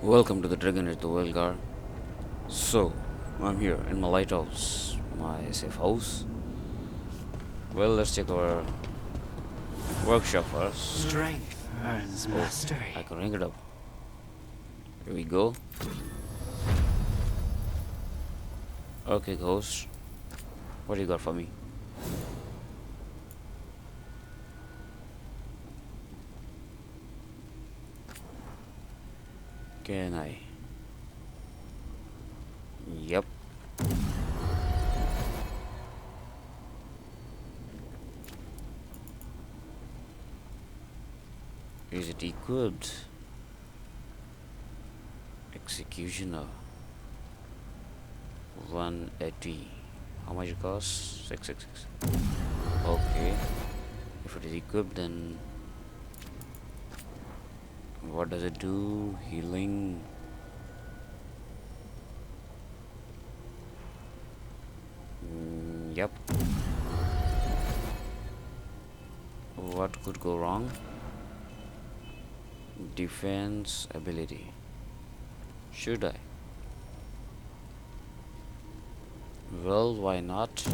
Welcome to the Dragon at the Veilguard. So, I'm here in my lighthouse, my safe house. Well, let's check our workshop first. Strength earns I mastery. can ring it up. Here we go. Okay, ghost. What do you got for me? Can I? Yep. Is it equipped? Executioner. 180. How much it costs? 666. Okay. If it is equipped, then what does it do? Healing. Yep. What could go wrong? Defense ability. Should I? Well, why not?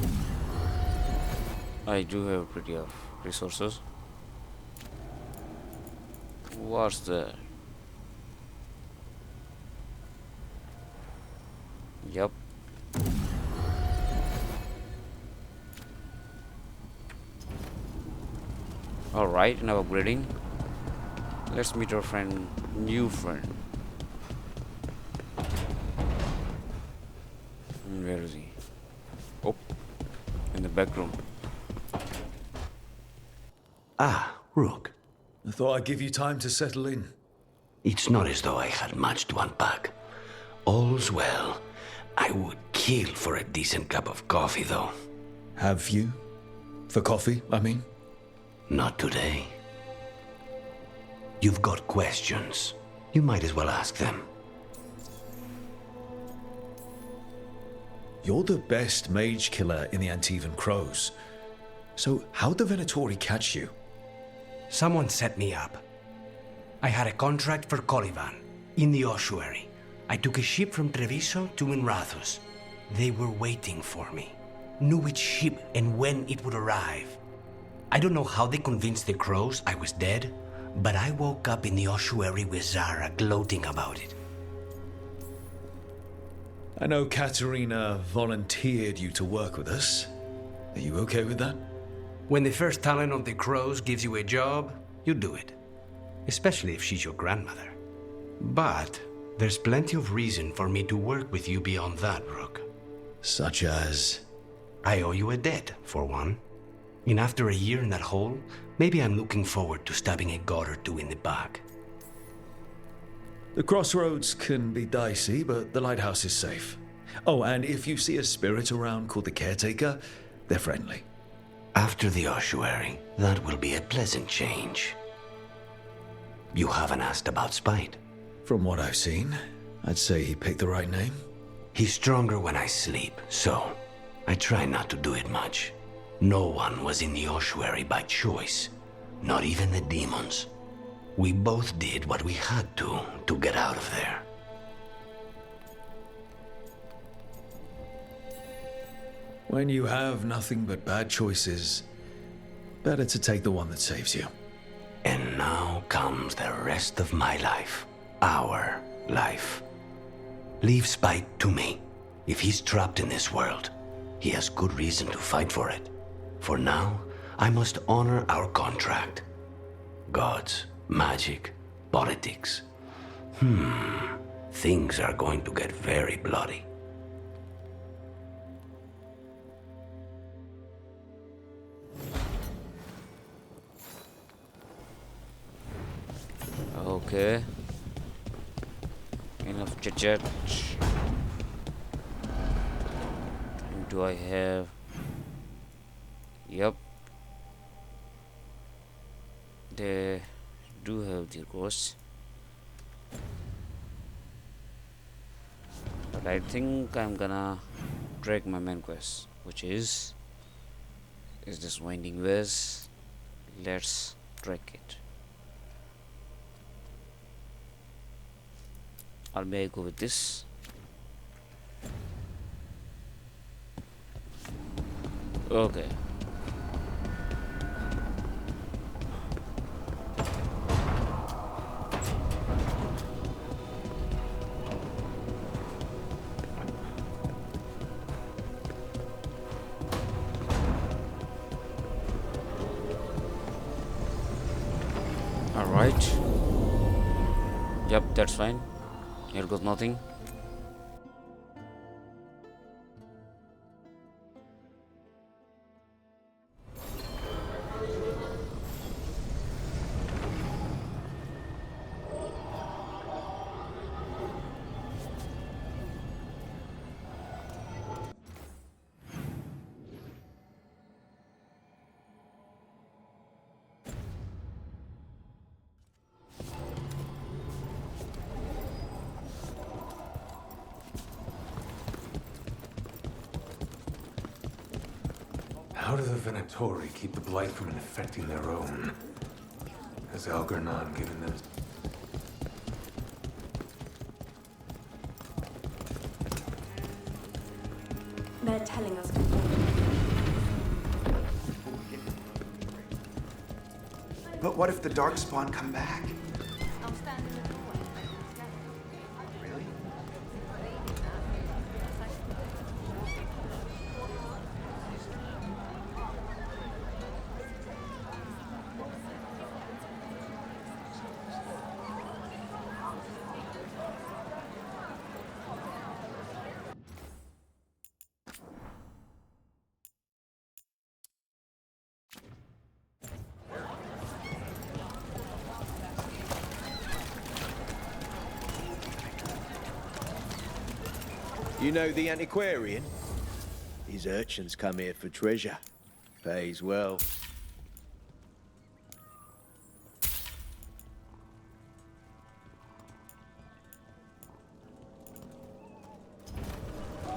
I do have plenty of resources. What's there? Yep. Alright, now upgrading. Let's meet our new friend. Where is he? Oh, in the back room. Ah, Rook. I thought I'd give you time to settle in. It's not as though I had much to unpack. All's well. I would kill for a decent cup of coffee, though. Have you? For coffee, I mean? Not today. You've got questions. You might as well ask them. You're the best mage killer in the Antivan Crows. So how'd the Vinatori catch you? Someone set me up. I had a contract for Colivan, in the ossuary. I took a ship from Treviso to Minrathous. They were waiting for me. Knew which ship and when it would arrive. I don't know how they convinced the crows I was dead, but I woke up in the ossuary with Zara gloating about it. I know Katerina volunteered you to work with us. Are you okay with that? When the first talent of the crows gives you a job, you do it. Especially if she's your grandmother. But there's plenty of reason for me to work with you beyond that, Rook. Such as? I owe you a debt, for one. And after a year in that hole, maybe I'm looking forward to stabbing a god or two in the back. The crossroads can be dicey, but the lighthouse is safe. Oh, and if you see a spirit around called the Caretaker, they're friendly. After the ossuary, that will be a pleasant change. You haven't asked about Spite. From what I've seen, I'd say he picked the right name. He's stronger when I sleep, so I try not to do it much. No one was in the ossuary by choice, not even the demons. We both did what we had to get out of there. When you have nothing but bad choices, better to take the one that saves you. And now comes the rest of my life. Our life. Leave Spite to me. If he's trapped in this world, he has good reason to fight for it. For now, I must honor our contract. Gods, magic, politics. Things are going to get very bloody. Okay. Enough chit chat. Do I have? Yep. They do have the ghosts. But I think I'm gonna drag my main quest, which is this winding ways. Let's track it. Or may I go with this? Okay. Alright. Yep, that's fine. Here goes nothing. How do the Vinatori keep the blight from infecting their own? Has Ghilan'nain given them... They're telling us. But what if the Darkspawn come back? You know the antiquarian? His urchins come here for treasure. Pays well.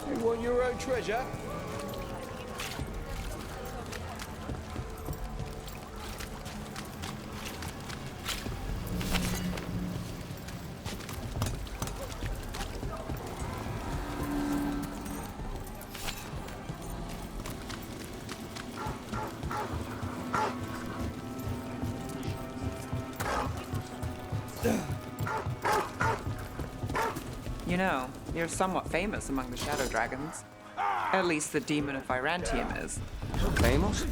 You want your own treasure? You know, you're somewhat famous among the Shadow Dragons. At least the demon of Vyrantium is. Famous?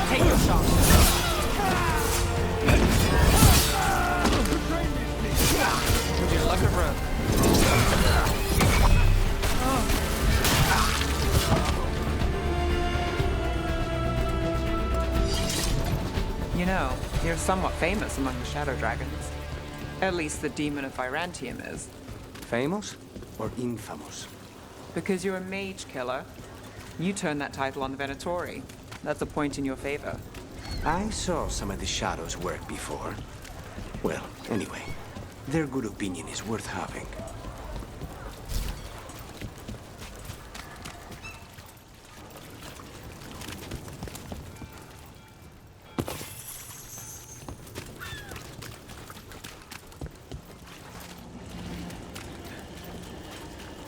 Take your shot. Would you like a run? You know, you're somewhat famous among the Shadow Dragons. At least the demon of Vyrantium is. Famous or infamous? Because you're a mage killer. You turned that title on the Vinatori. That's a point in your favor. I saw some of the Shadows work before. Well, anyway, their good opinion is worth having.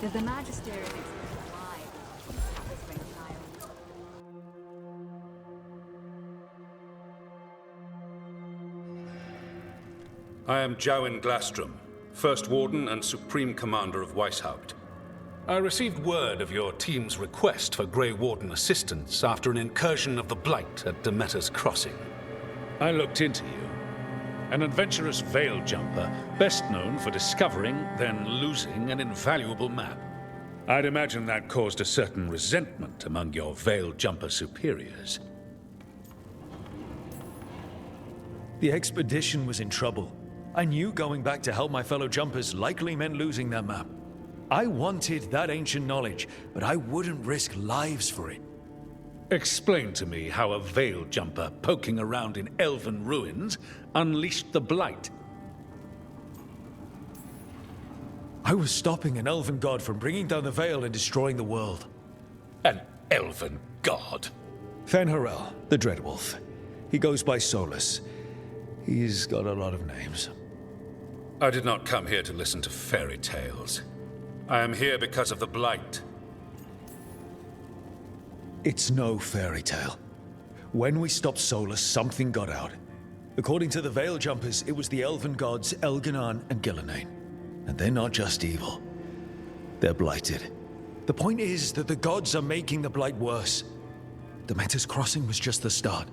Did the Magisterium explain why this ring child? I am Jowin Glastrom, First Warden and Supreme Commander of Weishaupt. I received word of your team's request for Grey Warden assistance after an incursion of the Blight at Demeter's Crossing. I looked into you. An adventurous veil jumper, best known for discovering, then losing an invaluable map. I'd imagine that caused a certain resentment among your veil jumper superiors. The expedition was in trouble. I knew going back to help my fellow jumpers likely meant losing that map. I wanted that ancient knowledge, but I wouldn't risk lives for it. Explain to me how a veil jumper poking around in elven ruins unleashed the blight. I was stopping an elven god from bringing down the veil and destroying the world. An elven god? Fen'Harel, the Dreadwolf. He goes by Solus. He's got a lot of names. I did not come here to listen to fairy tales. I am here because of the blight. It's no fairy tale. When we stopped Solus, something got out. According to the Veil Jumpers, it was the elven gods Ghilan'nain and Ghilan'nain. And they're not just evil. They're blighted. The point is that the gods are making the blight worse. Dementor's Crossing was just the start.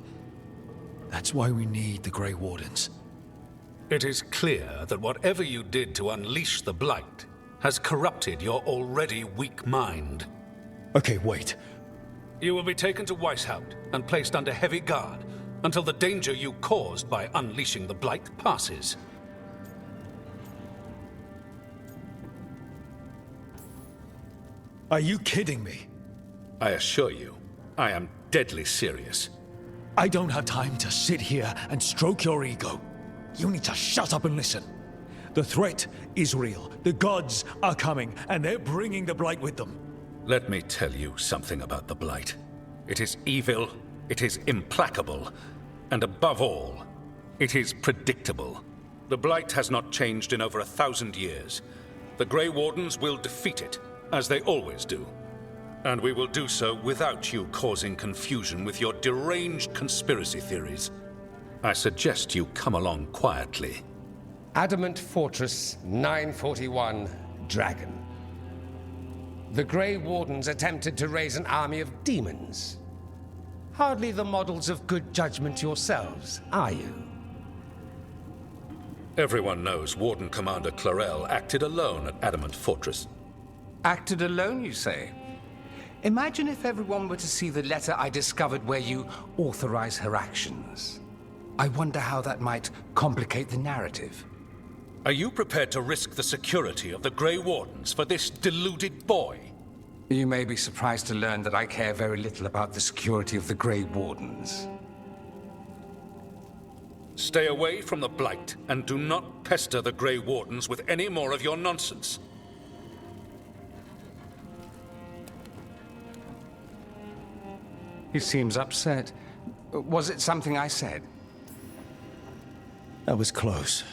That's why we need the Grey Wardens. It is clear that whatever you did to unleash the blight has corrupted your already weak mind. Okay, wait. You will be taken to Weishaupt and placed under heavy guard until the danger you caused by unleashing the blight passes. Are you kidding me? I assure you, I am deadly serious. I don't have time to sit here and stroke your ego. You need to shut up and listen. The threat is real. The gods are coming, and they're bringing the blight with them. Let me tell you something about the blight. It is evil, it is implacable, and above all, it is predictable. The blight has not changed in over 1,000 years. The Grey Wardens will defeat it, as they always do. And we will do so without you causing confusion with your deranged conspiracy theories. I suggest you come along quietly. Adamant Fortress 941, Dragon. The Grey Wardens attempted to raise an army of demons. Hardly the models of good judgment yourselves, are you? Everyone knows Warden Commander Clarel acted alone at Adamant Fortress. Acted alone, you say? Imagine if everyone were to see the letter I discovered where you authorize her actions. I wonder how that might complicate the narrative. Are you prepared to risk the security of the Grey Wardens for this deluded boy? You may be surprised to learn that I care very little about the security of the Grey Wardens. Stay away from the blight, and do not pester the Grey Wardens with any more of your nonsense. He seems upset. Was it something I said? That was close.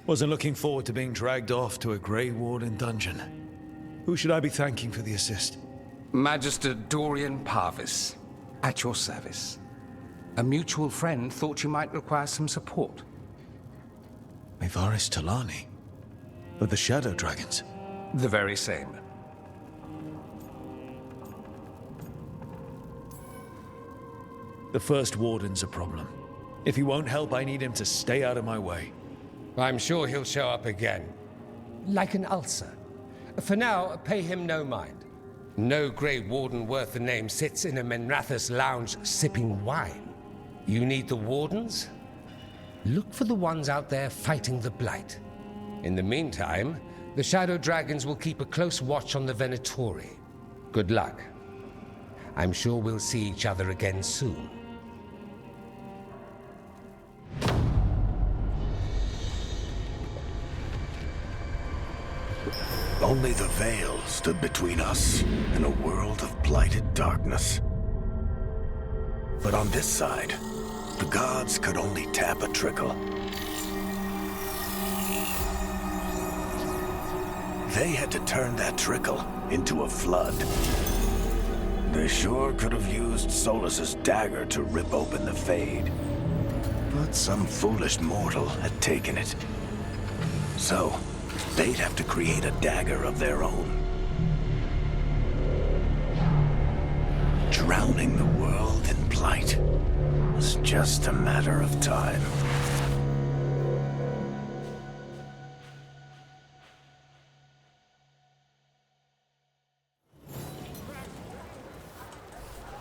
Wasn't looking forward to being dragged off to a Grey Warden dungeon. Who should I be thanking for the assist? Magister Dorian Parvis, at your service. A mutual friend thought you might require some support. Varric Talani? Of the Shadow Dragons? The very same. The First Warden's a problem. If he won't help, I need him to stay out of my way. I'm sure he'll show up again. Like an ulcer. For now, pay him no mind. No Grey Warden worth the name sits in a Minrathous lounge sipping wine. You need the Wardens? Look for the ones out there fighting the Blight. In the meantime, the Shadow Dragons will keep a close watch on the Vinatori. Good luck. I'm sure we'll see each other again soon. Only the veil stood between us and a world of blighted darkness. But on this side, the gods could only tap a trickle. They had to turn that trickle into a flood. They sure could have used Solus's dagger to rip open the Fade. But some foolish mortal had taken it. So, they'd have to create a dagger of their own. Drowning the world in blight was just a matter of time.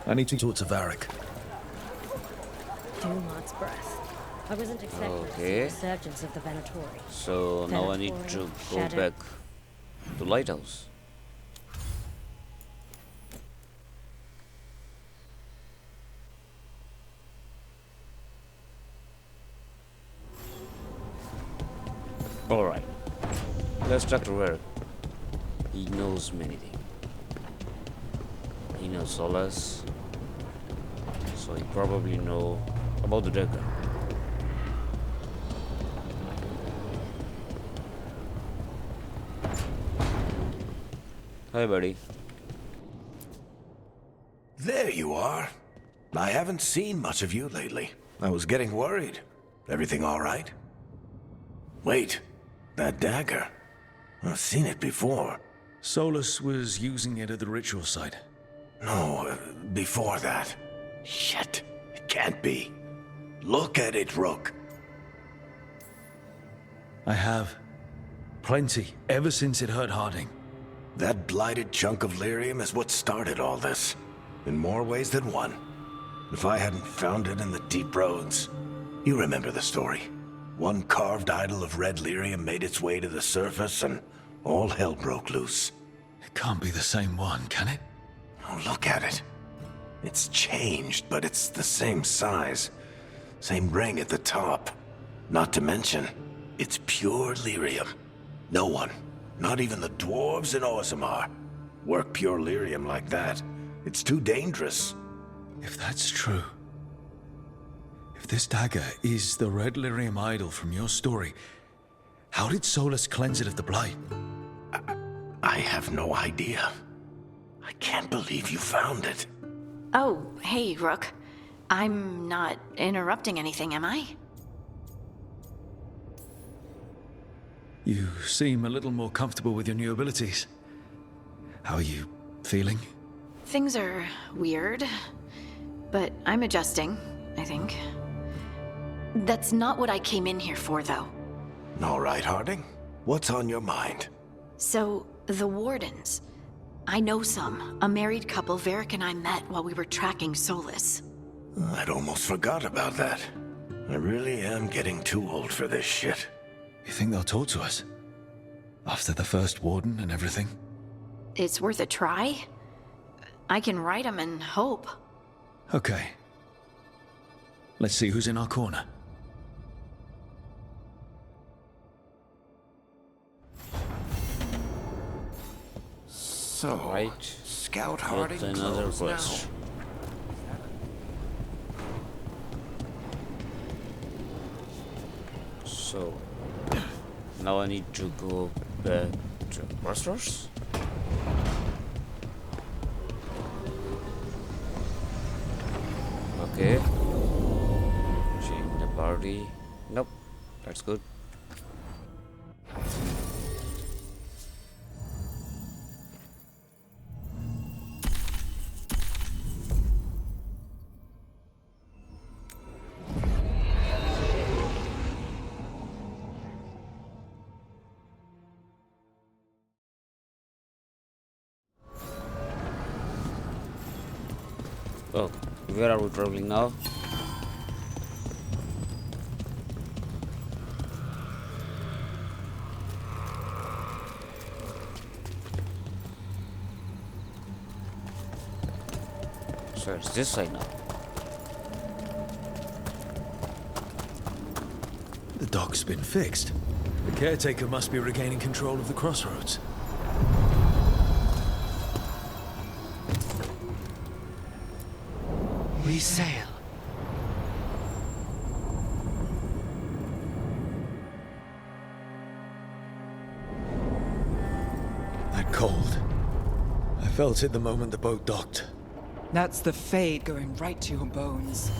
I need to talk to Varric. Dumat's breath. I wasn't expecting to see Okay. a resurgence of the Vinatori. So now I need to go Shadow. back to Lighthouse. Alright. Let's talk to Varric. He knows many things. He knows Solus. So he probably know about the dagger. Hi, buddy. There you are. I haven't seen much of you lately. I was getting worried. Everything all right? Wait, that dagger. I've seen it before. Solus was using it at the ritual site. No, before that. Shit, it can't be. Look at it, Rook. I have. Plenty, ever since it hurt Harding. That blighted chunk of lyrium is what started all this. In more ways than one. If I hadn't found it in the deep roads. You remember the story. One carved idol of red lyrium made its way to the surface and all hell broke loose. It can't be the same one, can it? Oh, look at it. It's changed, but it's the same size. Same ring at the top. Not to mention, it's pure lyrium. No one, not even the dwarves in Orzammar, work pure lyrium like that. It's too dangerous. If that's true, if this dagger is the red lyrium idol from your story, how did Solus cleanse it of the blight? I have no idea. I can't believe you found it. Oh, hey, Rook. I'm not interrupting anything, am I? You seem a little more comfortable with your new abilities. How are you feeling? Things are weird, but I'm adjusting, I think. That's not what I came in here for, though. All right, Harding. What's on your mind? So, the wardens. I know some. A married couple Varric and I met while we were tracking Solus. I'd almost forgot about that. I really am getting too old for this shit. You think they'll talk to us? After the first warden and everything? It's worth a try. I can write them and hope. Okay. Let's see who's in our corner. So, Right. Scout Harding That's another closed now. quest. So now I need to go back to crossroads. Okay. Change the party. Nope. That's good. Oh, where are we traveling now? So it's this side now. The dock's been fixed. The caretaker must be regaining control of the crossroads. We sail. That cold. I felt it the moment the boat docked. That's the fade going right to your bones.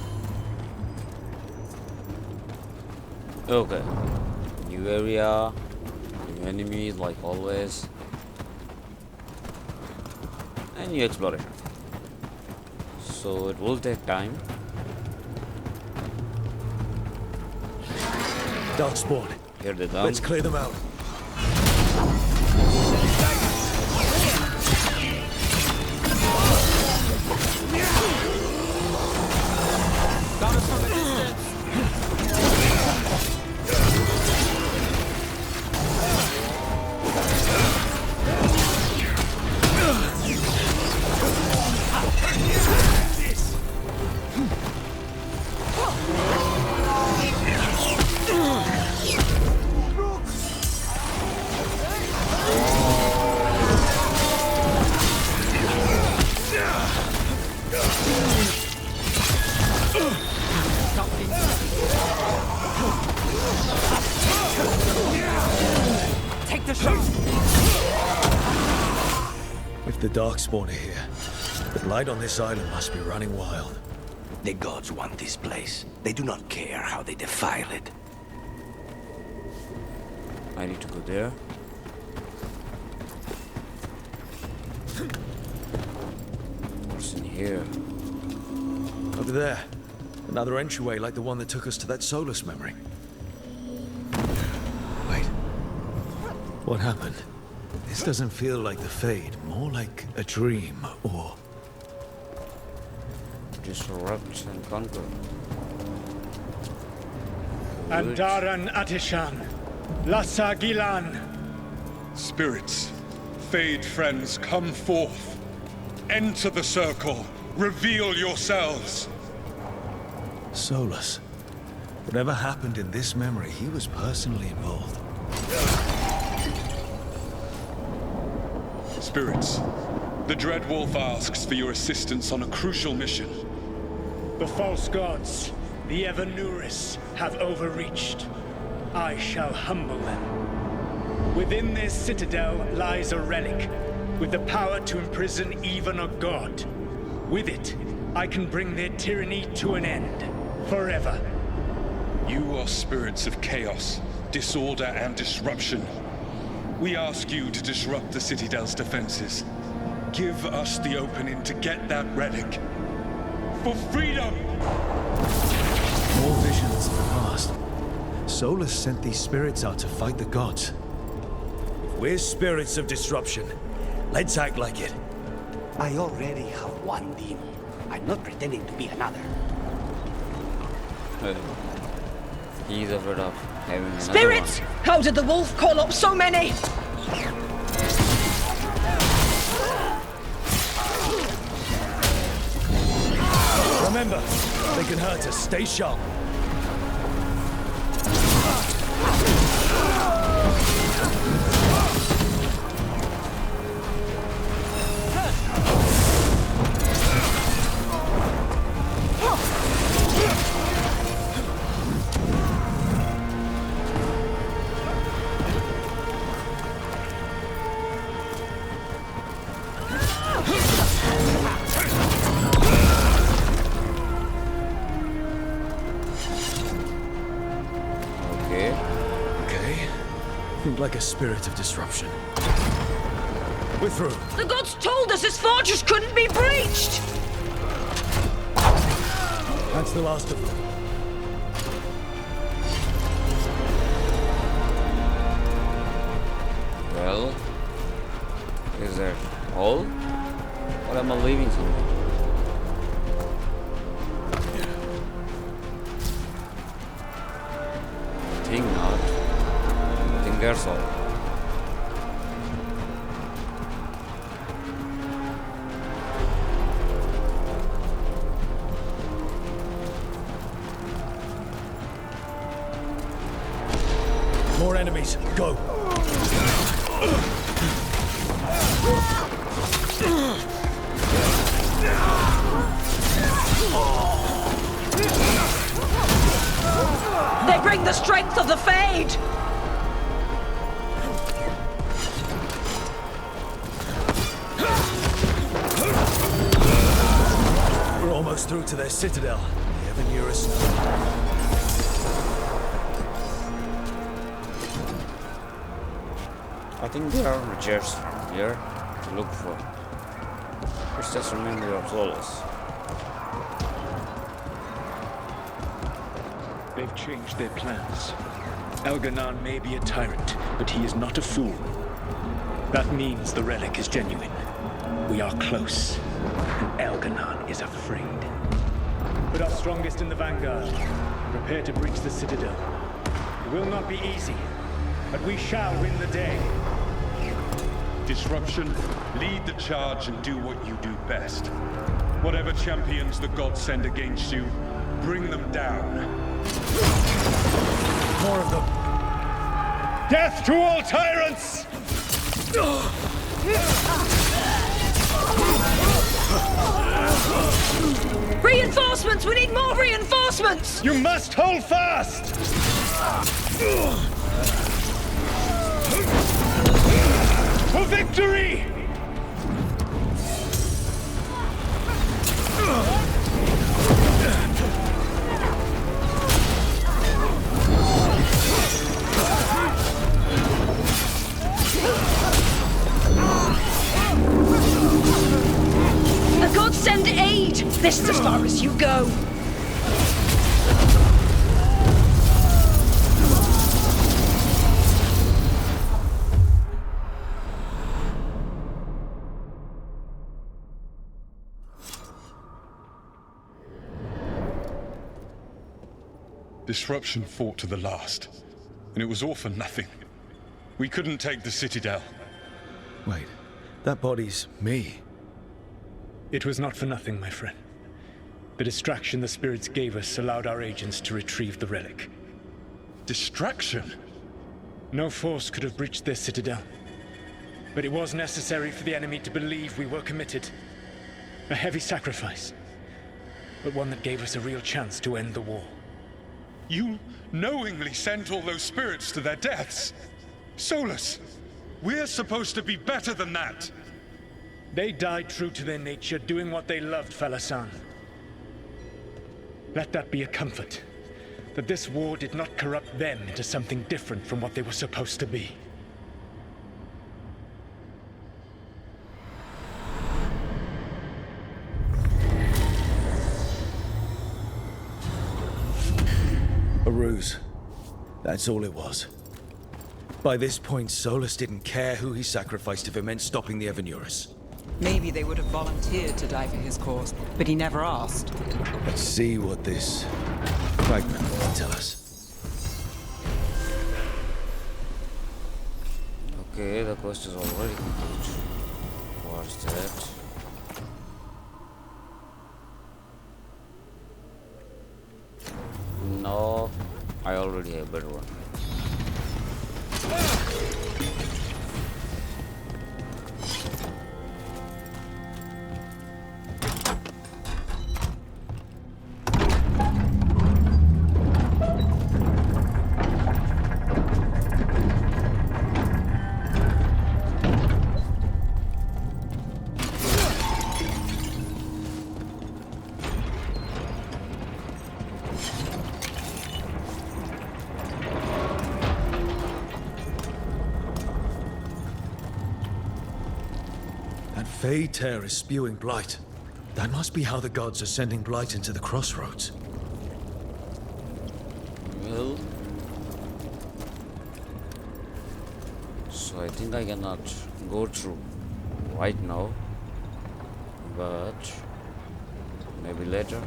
Okay. New area, new enemies like always. And new exploration. So it will take time. Dark spawn. Here they come. Let's clear them out. Got us from a distance. The Darkspawn are here. The blight on this island must be running wild. The gods want this place. They do not care how they defile it. I need to go there. What's in here? Over there. Another entryway like the one that took us to that Solus memory. Wait. What happened? This doesn't feel like the Fade. More like a dream, or... Disrupt and conquer. Andaran Atishan. Lassa Ghilan'nain. Spirits, Fade friends, come forth. Enter the circle. Reveal yourselves. Solus. Whatever happened in this memory, he was personally involved. Spirits, the Dread Wolf asks for your assistance on a crucial mission. The false gods, the Evanuris, have overreached. I shall humble them. Within this citadel lies a relic, with the power to imprison even a god. With it, I can bring their tyranny to an end, forever. You are spirits of chaos, disorder, and disruption. We ask you to disrupt the Citadel's defenses. Give us the opening to get that relic. For freedom! More visions of the past. Solus sent these spirits out to fight the gods. If we're spirits of disruption, let's act like it. I already have one demon. I'm not pretending to be another. He's afraid of having another Spirits! one. How did the wolf call up so many? Remember, they can hurt us. Stay sharp. Like a spirit of disruption. We're through. The gods told us this fortress couldn't be breached! That's the last of them. Well, is that all? Or am I leaving something? I think not. I think that's all. More enemies. Go. They bring the strength of the Fade! We're almost through to their citadel. The Evanuris. I think there are riches here to look for. It's just a memory of Solus. They've changed their plans. Elghilan'nain may be a tyrant, but he is not a fool. That means the relic is genuine. We are close, and Elghilan'nain is afraid. Put our strongest in the vanguard. Prepare to breach the citadel. It will not be easy, but we shall win the day. Disruption, lead the charge and do what you do best. Whatever champions the gods send against you, bring them down. More of them. Death to all tyrants! Reinforcements! We need more reinforcements! You must hold fast! For victory! go! Disruption fought to the last, and it was all for nothing. We couldn't take the Citadel. Wait, that body's me. It was not for nothing, my friend. The distraction the spirits gave us allowed our agents to retrieve the relic. Distraction? No force could have breached this Citadel. But it was necessary for the enemy to believe we were committed. A heavy sacrifice, but one that gave us a real chance to end the war. You knowingly sent all those spirits to their deaths. Solus, we're supposed to be better than that. They died true to their nature, doing what they loved, Falasan. Let that be a comfort, that this war did not corrupt them into something different from what they were supposed to be. A ruse. That's all it was. By this point, Solus didn't care who he sacrificed if it meant stopping the Evanurus. Maybe they would have volunteered to die for his cause, but he never asked. Let's see what this fragment will tell us. Okay, the quest is already complete. What's that? No, I already have a better one. Tear is spewing blight. That must be how the gods are sending blight into the crossroads. Well, so I think I cannot go through right now, but maybe later.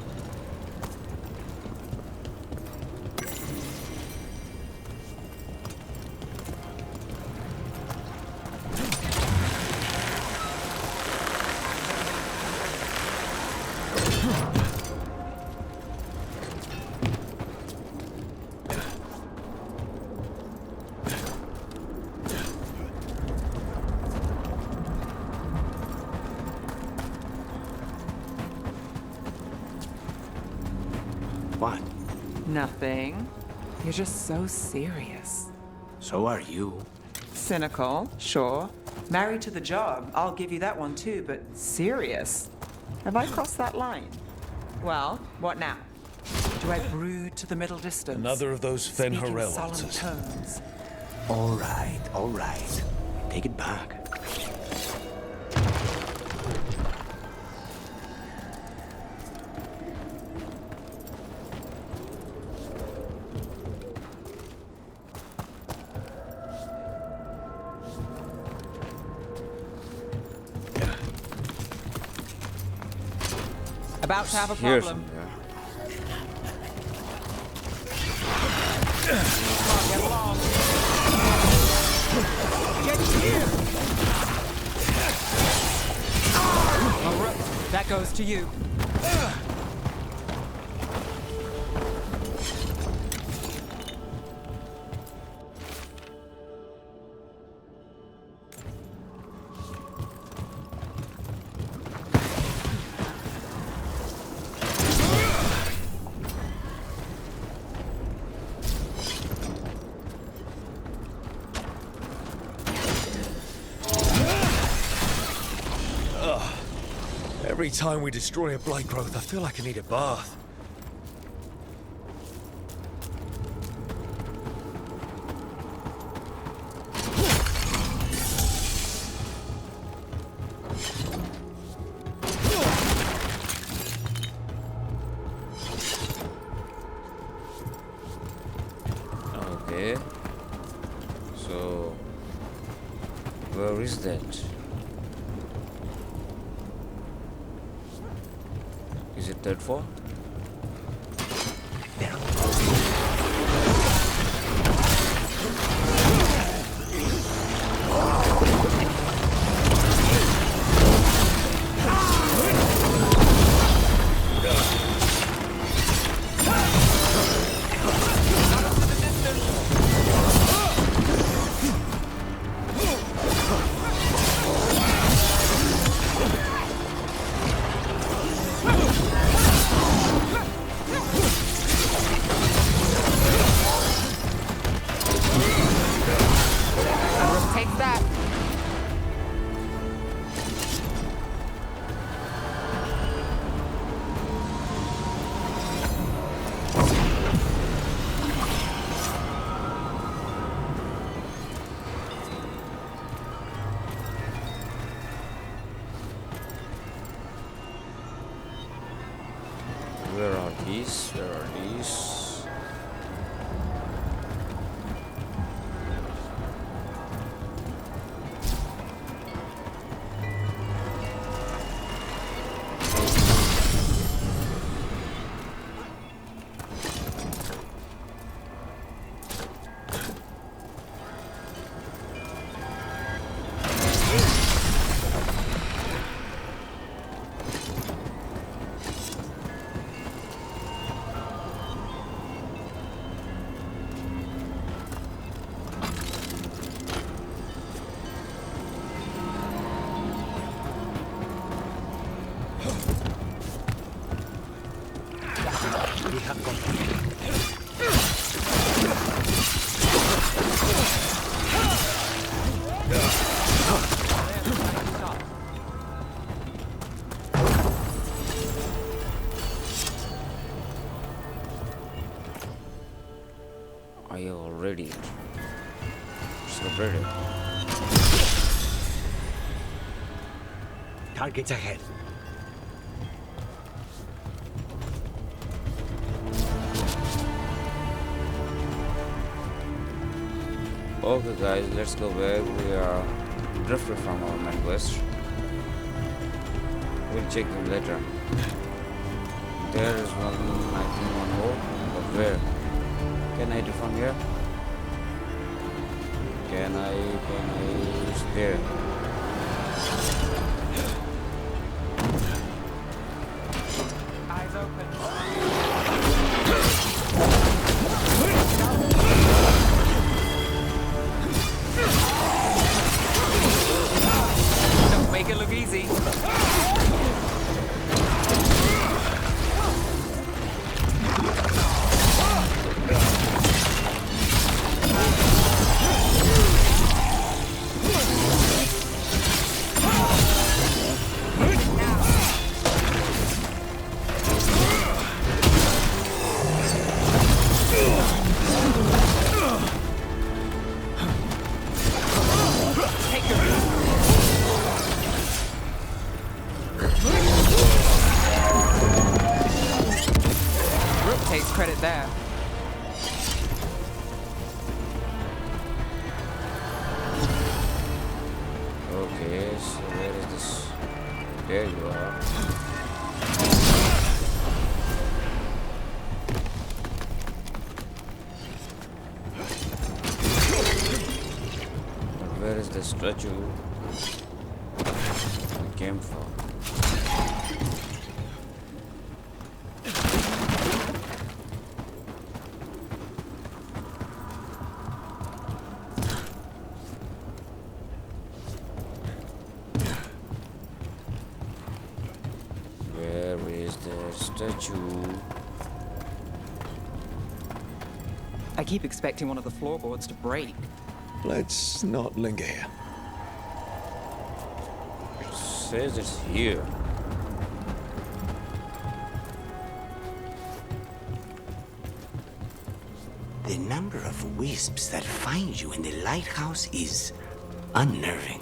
What? Nothing. You're just so serious. So are you. Cynical, sure. Married to the job, I'll give you that one too, but serious? Have I crossed that line? Well, what now? Do I brood to the middle distance? Another of those Fen Speak in Harel solemn altars. tones. All right. Take it back. About to have a problem. Come on, get along. Get here! All right, that goes to you. Every time we destroy a blight growth, I feel like I need a bath. Okay. So, where is that? Is it that far? Where are these? Where are these? I already celebrated. Targets ahead. Okay guys, let's go back. We are drifted from our main quest. We'll check them later. There is one, I think one more. But where? Can I do from here? Can I there? Eyes open. Don't make it look easy. Credit there. Okay, so where is this? There you are. But where is the statue we came from? Statue. I keep expecting one of the floorboards to break. Let's not linger here. It says it's here. The number of wisps that find you in the lighthouse is unnerving.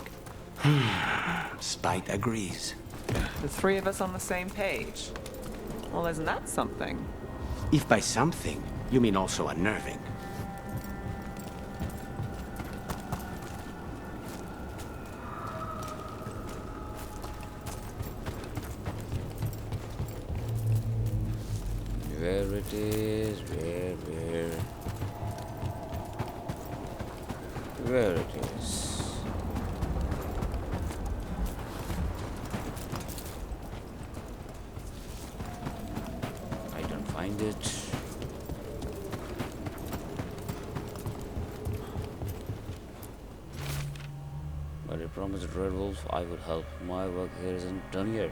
Spite agrees. The three of us on the same page. Well, isn't that something? If by something, you mean also unnerving. Where it is? Where it is? I don't find it. But I promised Red Wolf I would help. My work here isn't done yet.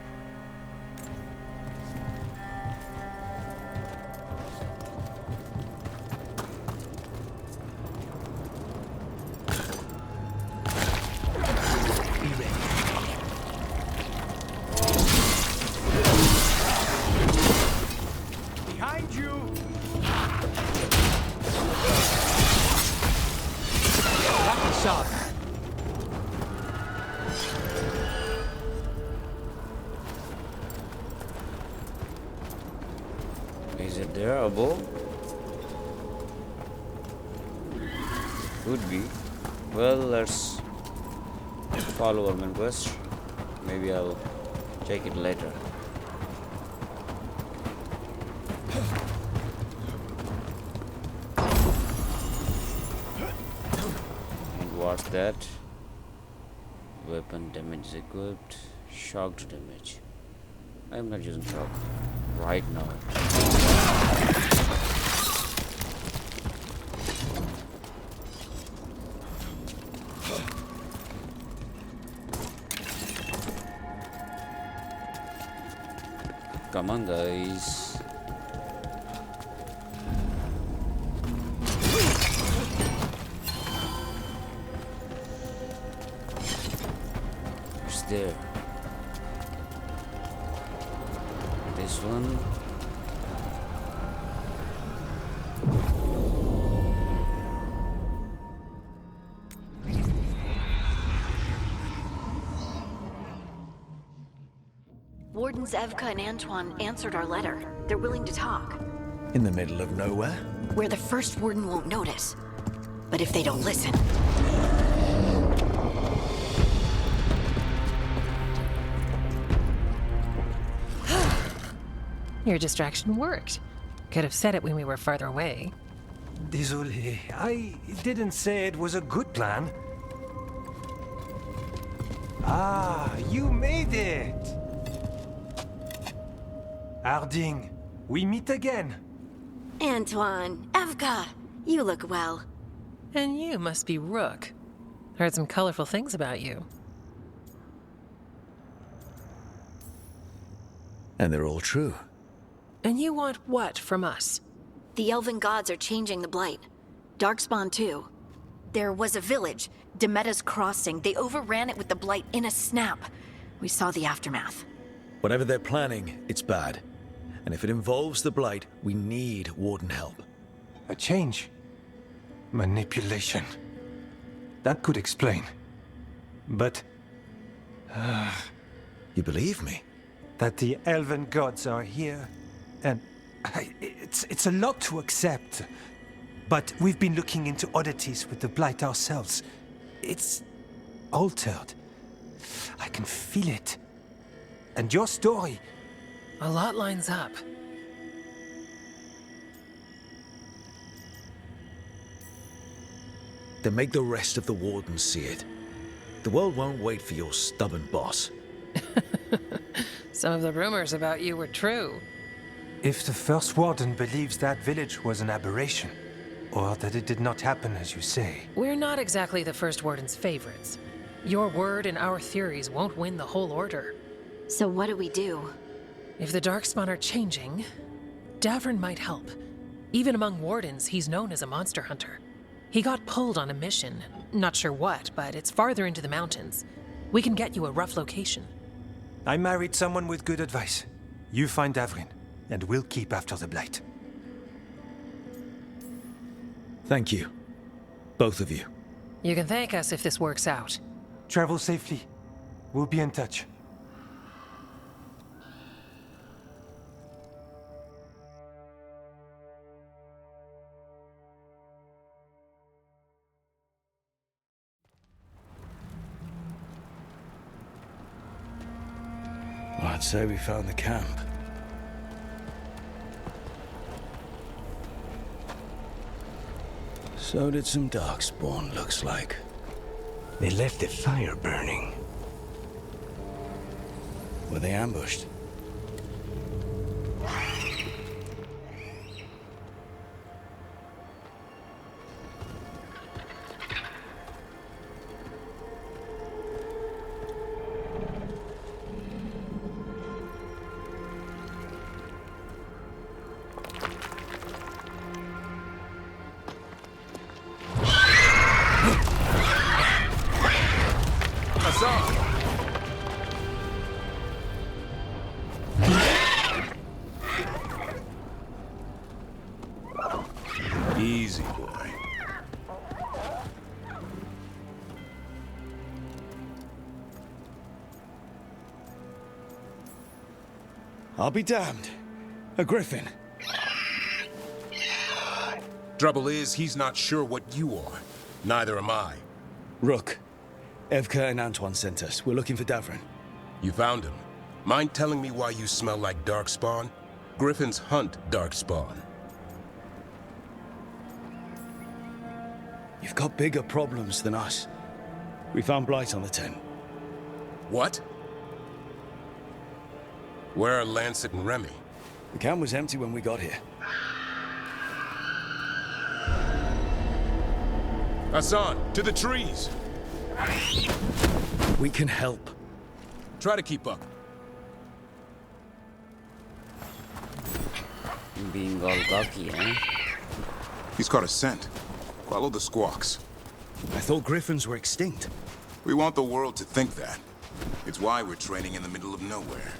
Behind you! Lucky shot! Is it there above? Could be. Well, let's follow our main quest. Maybe I'll check it later. And what's that? Weapon damage equipped. Shocked damage. I'm not using shock right now. Come on, guys. What's there? This one. Wardens Evka and Antoine answered our letter. They're willing to talk. In the middle of nowhere? Where the first warden won't notice. But if they don't listen... Your distraction worked. Could have said it when we were farther away. Désolé, I didn't say it was a good plan. Ah, you made it! Harding, we meet again. Antoine, Evka, you look well. And you must be Rook. Heard some colorful things about you. And they're all true. And you want what from us? The elven gods are changing the blight. Darkspawn too. There was a village, Demeta's Crossing. They overran it with the blight in a snap. We saw the aftermath. Whatever they're planning, it's bad. And if it involves the blight, we need warden help. A change. Manipulation. That could explain. But... You believe me? That the elven gods are here, and... It's a lot to accept. But we've been looking into oddities with the blight ourselves. It's... altered. I can feel it. And your story... A lot lines up. Then make the rest of the wardens see it. The world won't wait for your stubborn boss. Some of the rumors about you were true. If the first warden believes that village was an aberration, or that it did not happen as you say... We're not exactly the first warden's favorites. Your word and our theories won't win the whole order. So what do we do? If the Darkspawn are changing, Darvin might help. Even among wardens, he's known as a monster hunter. He got pulled on a mission. Not sure what, but it's farther into the mountains. We can get you a rough location. I married someone with good advice. You find Darvin, and we'll keep after the blight. Thank you. Both of you. You can thank us if this works out. Travel safely. We'll be in touch. I'd say we found the camp. So did some Darkspawn, looks like. They left the fire burning. Were they ambushed? Easy, boy. I'll be damned. A griffin. Trouble is, he's not sure what you are. Neither am I. Rook. Evka and Antoine sent us. We're looking for Darvin. You found him. Mind telling me why you smell like darkspawn? Griffins hunt darkspawn. You've got bigger problems than us. We found blight on the tent. What? Where are Lancet and Remy? The camp was empty when we got here. Hassan, to the trees! We can help. Try to keep up. Being all cocky, eh? He's caught a scent. Follow the squawks. I thought griffins were extinct. We want the world to think that. It's why we're training in the middle of nowhere.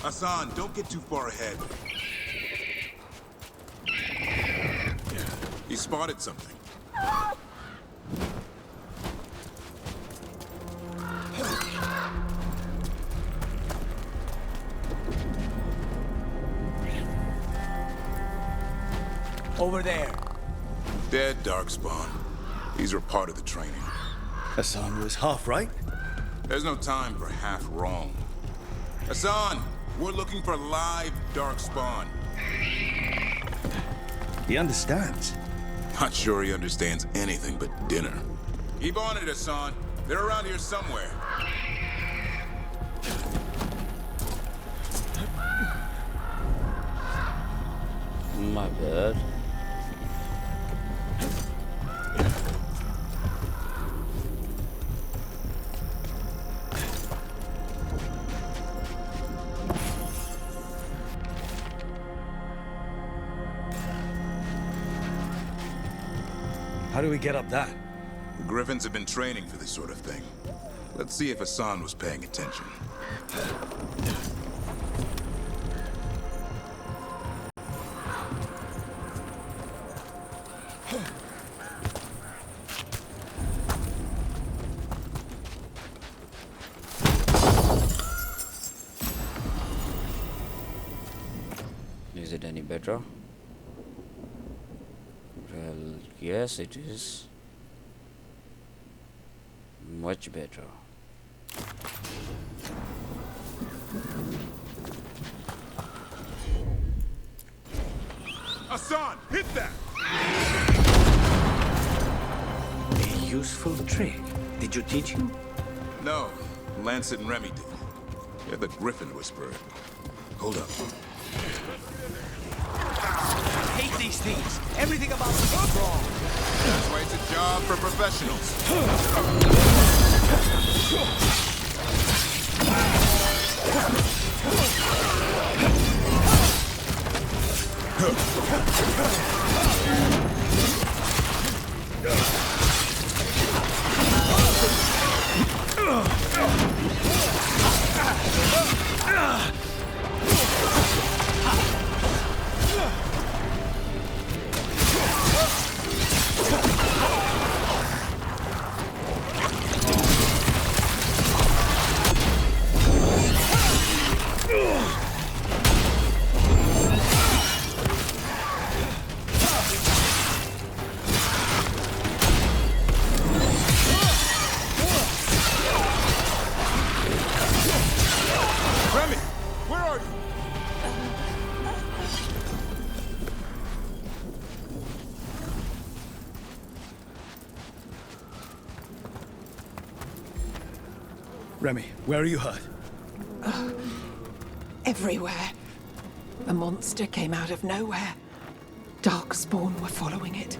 Hassan, don't get too far ahead. He spotted something. Over there. Dead darkspawn. These are part of the training. Hassan was half right. There's no time for half wrong. Hassan, we're looking for live darkspawn. He understands. Not sure he understands anything but dinner. Keep on it, Hassan. They're around here somewhere. My bad. How do we get up that? The Griffins have been training for this sort of thing. Let's see if Hassan was paying attention. Is it any better? Well, yes, it is. Much better. Hassan, hit that! A useful trick. Did you teach him? No, Lancet and Remy did. They're the Griffin Whisperer. Hold up. I hate these things. Everything about them is wrong. That's why it's a job for professionals. Remy, where are you hurt? Everywhere. A monster came out of nowhere. Darkspawn were following it.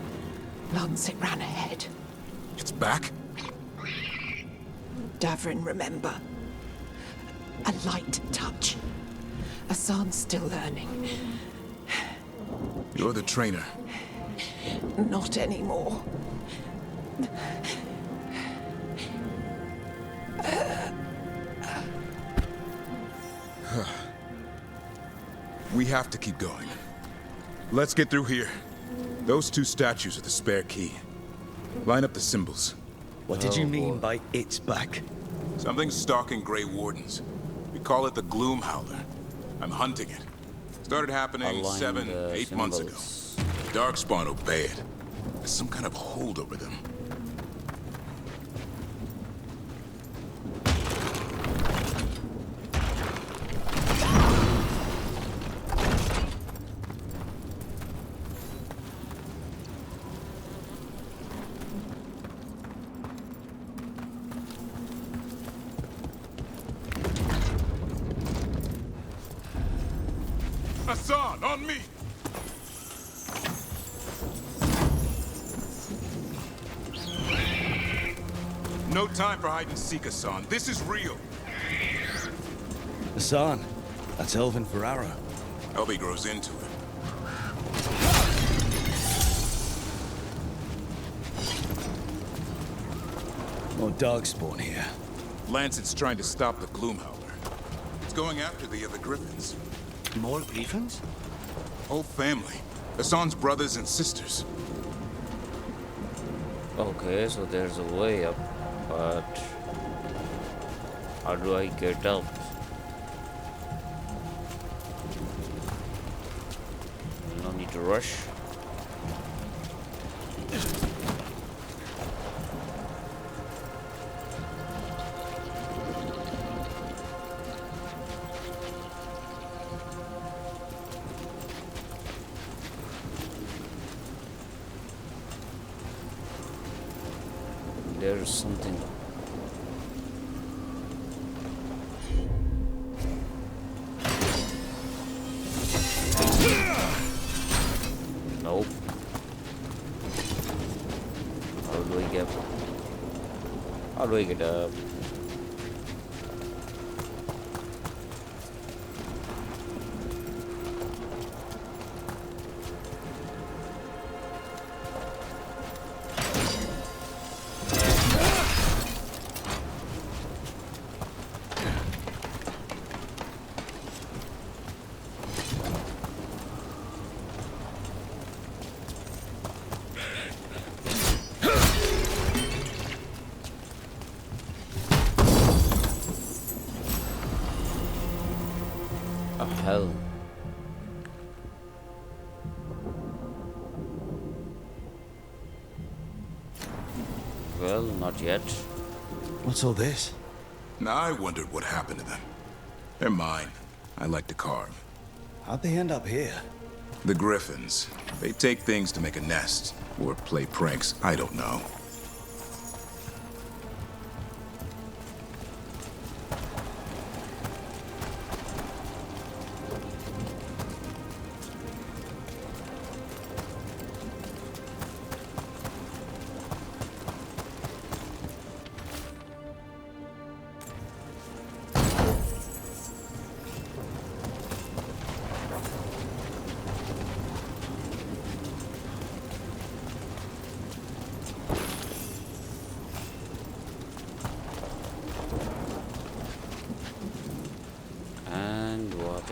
Lancet ran ahead. It's back? Darvin, remember. A light touch. Asan's still learning. You're the trainer. Not anymore. We have to keep going. Let's get through here. Those two statues are the spare key. Line up the symbols. What did you mean by it's back? Something's stalking Grey Wardens. We call it the Gloom Howler. I'm hunting it. Started happening 7, 8 months ago. Darkspawn obey it. There's some kind of hold over them. Asan, on me! No time for hide and seek, Asan. This is real. Asan, that's Elven for arrow. Elby grows into it. More darkspawn here. Lancet's trying to stop the Gloom Howler. It's going after the other Griffins. More Griffins? Whole family. Asan's brothers and sisters. Okay, so there's a way up, but how do I get up? No need to rush. There's something. Nope. How do I get up? Hell. Well, not yet. What's all this? I wondered what happened to them. They're mine. I like to carve. How'd they end up here? The Griffins. They take things to make a nest. Or play pranks. I don't know.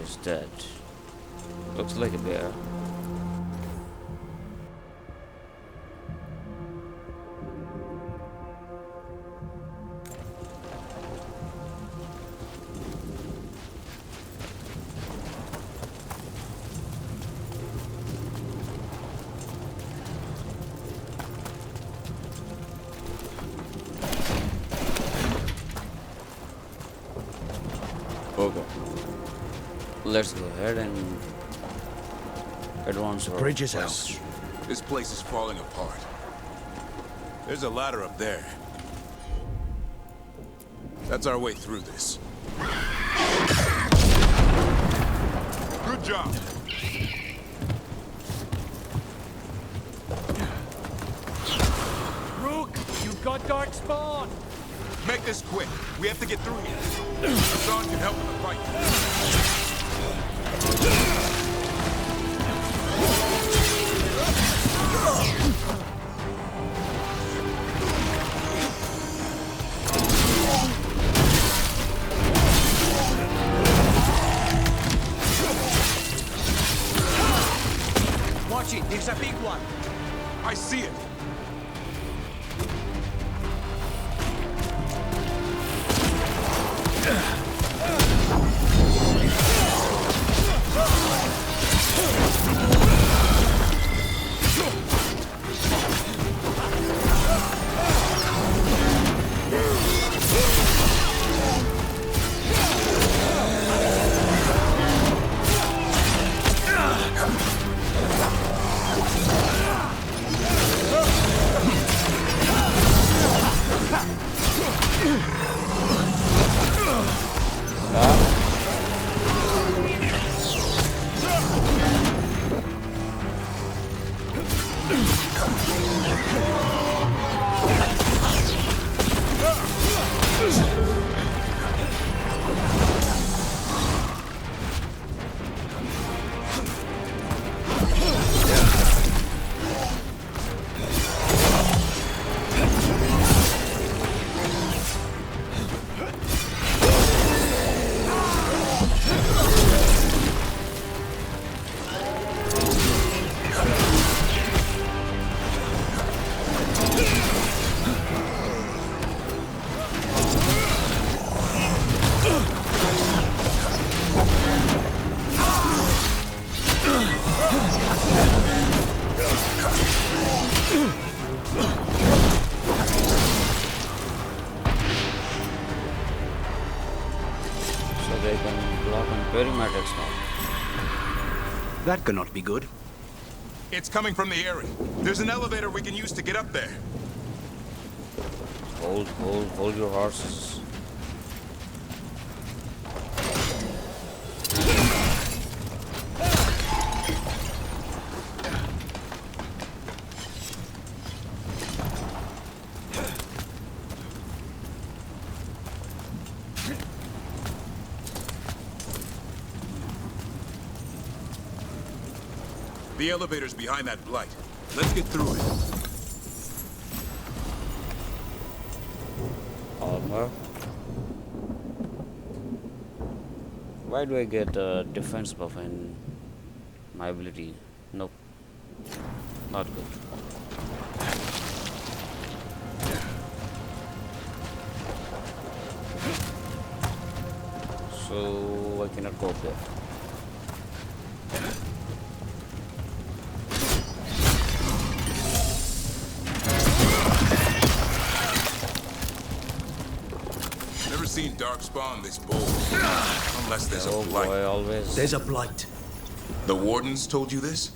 Is dead. Looks like a bear. Okay. Let's go ahead and advance our bridge is quest. out. This place is falling apart. There's a ladder up there. That's our way through this. Good job. Rook, you've got darkspawn. Make this quick. We have to get through here. Hassan can help in the fight. Watch it, there's a big one. I see it. That cannot be good. It's coming from the area. There's an elevator we can use to get up there. Hold your horses. The elevator's behind that blight. Let's get through it. Armor. Why do I get defense buff in my ability? Nope. Not good. So I cannot go up there. Seen darkspawn this bold. Unless there's a blight. Boy, always. There's a blight. The wardens told you this?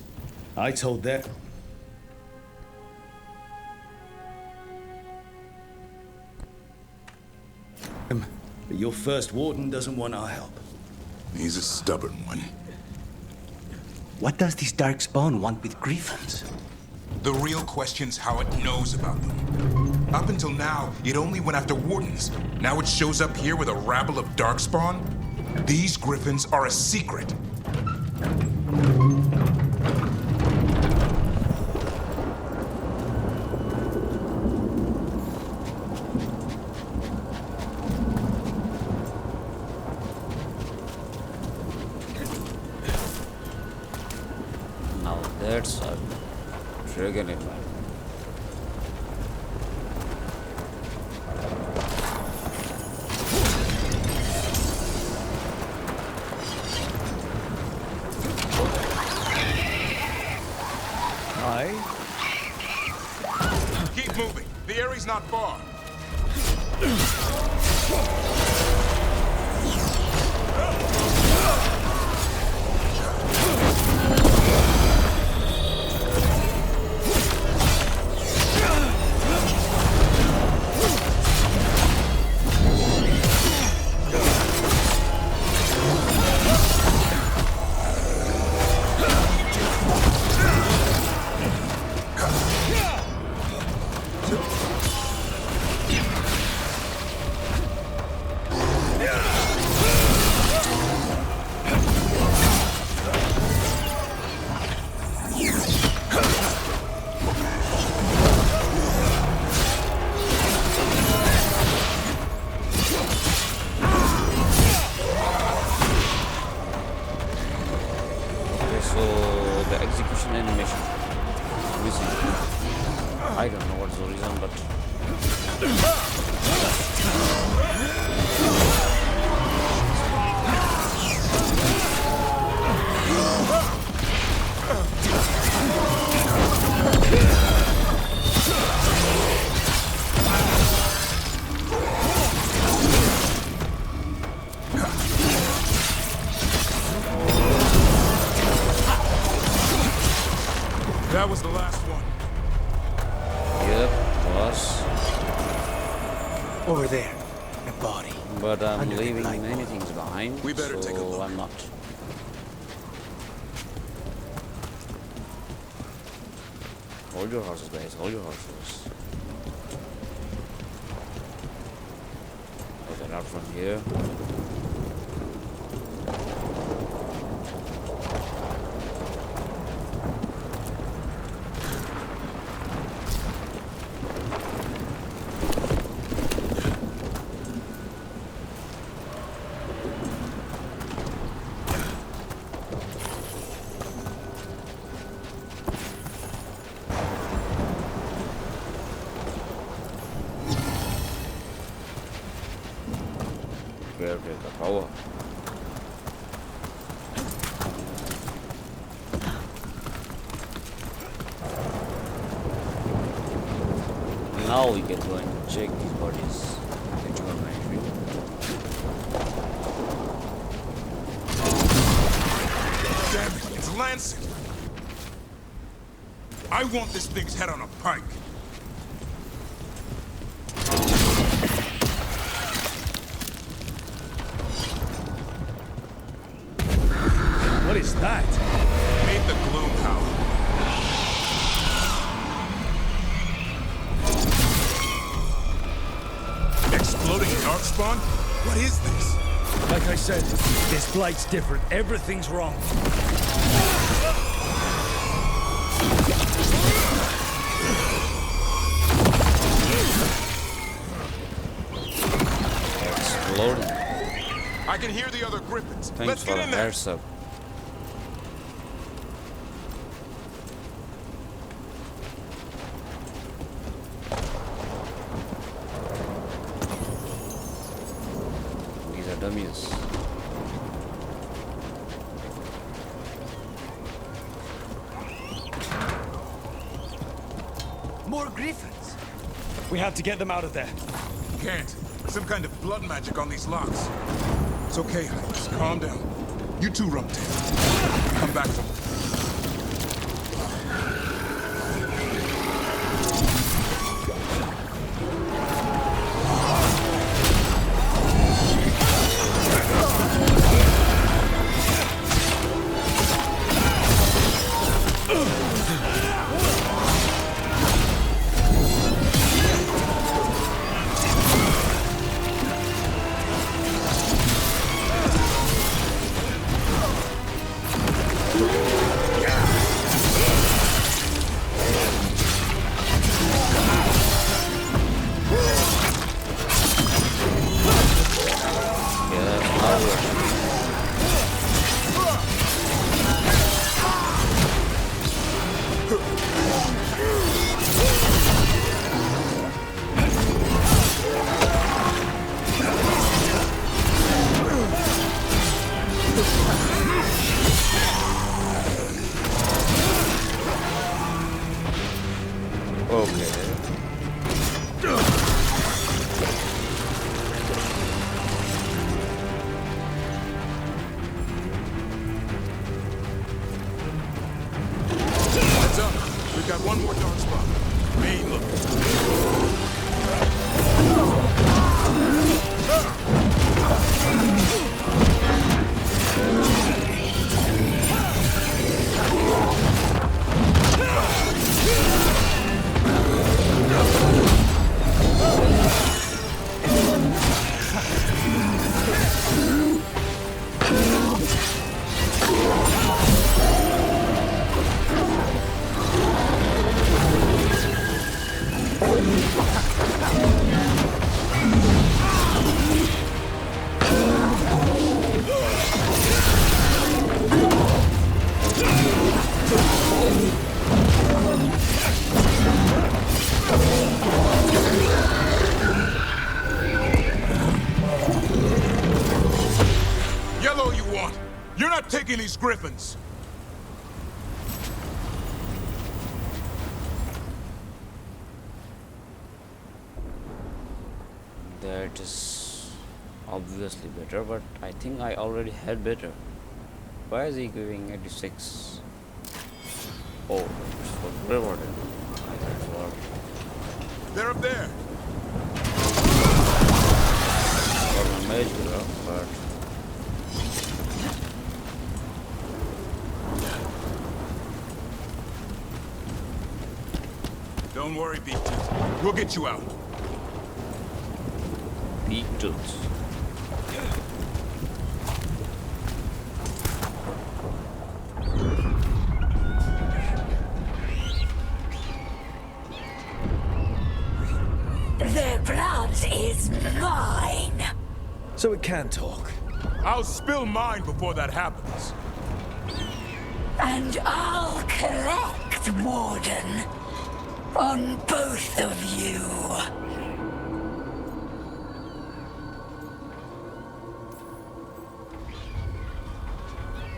I told them. But your first warden doesn't want our help. He's a stubborn one. What does this darkspawn want with griffins? The real question's how it knows about them. Up until now, it only went after wardens. Now it shows up here with a rabble of darkspawn? These griffins are a secret. Now that's a trigger in mind. Keep moving. The area's not far. I don't know what's the reason, but that was the last one. yep, was. Over there, a body. But I'm Under the leaving blight many wall. things behind. We better so take a look. I'm not. Hold your horses, guys. Hold your horses. I'll get out from here. Caretaker power. Now we can go and check these bodies. Get you on my entry. Damn it, it's Lancet! I want this thing's head on a pike. What is that? Made the Gloom Howler. Exploding darkspawn? What is this? Like I said, this blight's different. Everything's wrong. Exploding. I can hear the other griffins. Thanks Let's for get the in there. hair sub. These are dummies. More griffins. We have to get them out of there. Can't. Some kind of blood magic on these locks. It's okay, Highness. Calm down. You two, Rumtail. Come back for me. these griffins. That is obviously better, but I think I already had better. Why is he giving 86? Oh, it's for Grey Warden. I thought for... They're up there. For my mage hero, but... Don't worry, Beaktooth. We'll get you out. Beaktooth. Their blood is mine. So it can talk. I'll spill mine before that happens. And I'll collect, Warden. On both of you.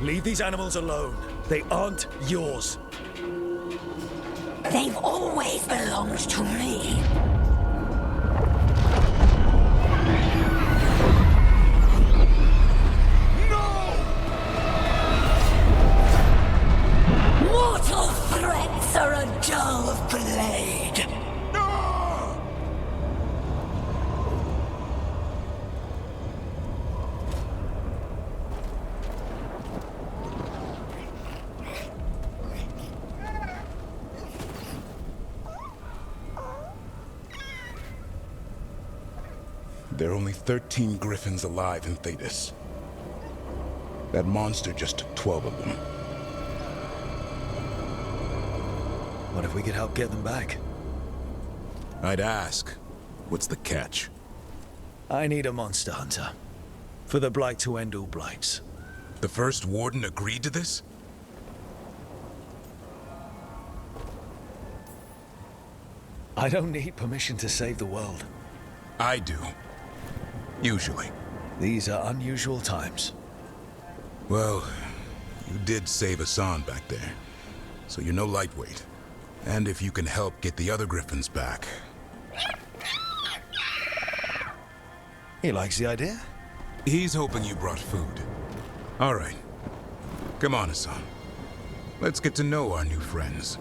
Leave these animals alone. They aren't yours. They've always belonged to me. Mortal threats are a dull blade. There are only 13 griffins alive in Thetis. That monster just took 12 of them. What if we could help get them back? I'd ask. What's the catch? I need a monster hunter. For the blight to end all blights. The first warden agreed to this? I don't need permission to save the world. I do. Usually. These are unusual times. Well, you did save Hassan back there, so you're no lightweight. And if you can help get the other griffins back... He likes the idea? He's hoping you brought food. All right. Come on, Hassan. Let's get to know our new friends.